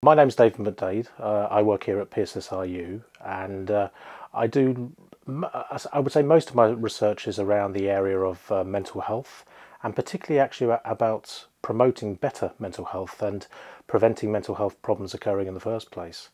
My name's David McDaid. I work here at PSSRU, and I would say most of my research is around the area of mental health, and particularly actually about promoting better mental health and preventing mental health problems occurring in the first place.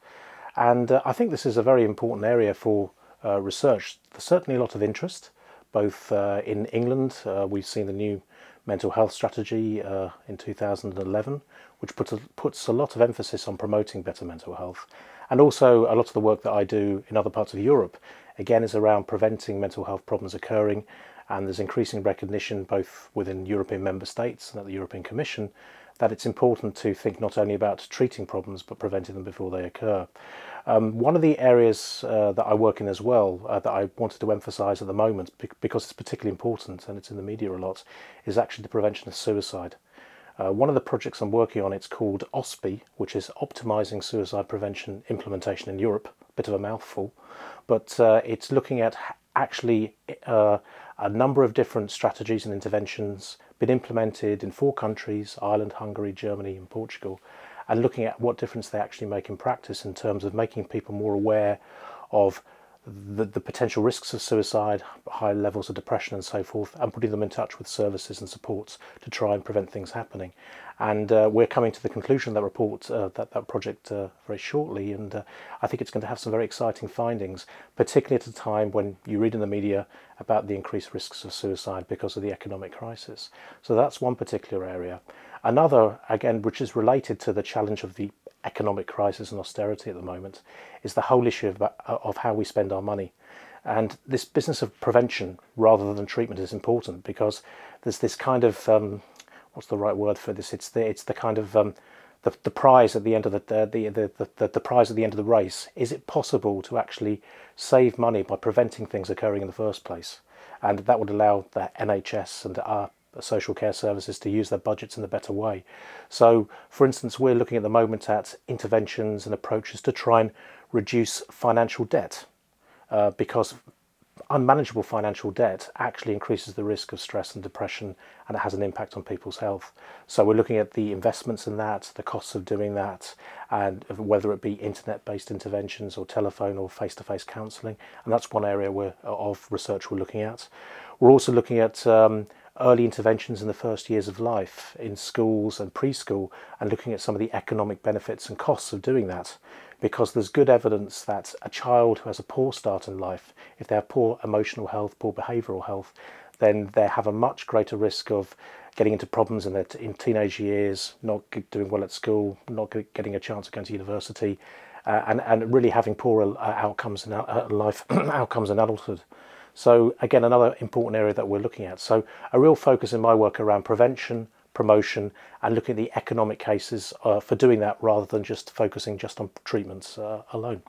And I think this is a very important area for research. There's certainly a lot of interest, both in England. We've seen the new mental health strategy in 2011, which puts a lot of emphasis on promoting better mental health. And also a lot of the work that I do in other parts of Europe, again, is around preventing mental health problems occurring. And there's increasing recognition both within European member states and at the European Commission that it's important to think not only about treating problems but preventing them before they occur. One of the areas that I work in as well that I wanted to emphasise at the moment, because it's particularly important and it's in the media a lot, is actually the prevention of suicide. One of the projects I'm working on, it's called OSPI, which is Optimising Suicide Prevention Implementation in Europe. A bit of a mouthful, but it's looking at actually a number of different strategies and interventions been implemented in 4 countries: Ireland, Hungary, Germany and Portugal, and looking at what difference they actually make in practice in terms of making people more aware of the potential risks of suicide, high levels of depression and so forth, and putting them in touch with services and supports to try and prevent things happening. And we're coming to the conclusion of that report, that project, very shortly, and I think it's going to have some very exciting findings, particularly at a time when you read in the media about the increased risks of suicide because of the economic crisis. So that's one particular area. Another, again, which is related to the challenge of the economic crisis and austerity at the moment, is the whole issue of how we spend our money. And this business of prevention rather than treatment is important, because there's this kind of what's the right word for this? It's the kind of the prize at the end of the prize at the end of the race. Is it possible to actually save money by preventing things occurring in the first place? And that would allow the NHS and our social care services to use their budgets in a better way. So, for instance, we're looking at the moment at interventions and approaches to try and reduce financial debt, because unmanageable financial debt actually increases the risk of stress and depression, and it has an impact on people's health. So we're looking at the investments in that, the costs of doing that, and whether it be internet-based interventions or telephone or face-to-face counselling, and that's one area of research we're looking at. We're also looking at early interventions in the first years of life in schools and preschool, and looking at some of the economic benefits and costs of doing that, because there's good evidence that a child who has a poor start in life, if they have poor emotional health, poor behavioural health, then they have a much greater risk of getting into problems in teenage years, not doing well at school, not getting a chance of going to university, and really having poorer outcomes in life, outcomes in adulthood. So again, another important area that we're looking at. So a real focus in my work around prevention, promotion, and looking at the economic cases for doing that, rather than just focusing just on treatments alone.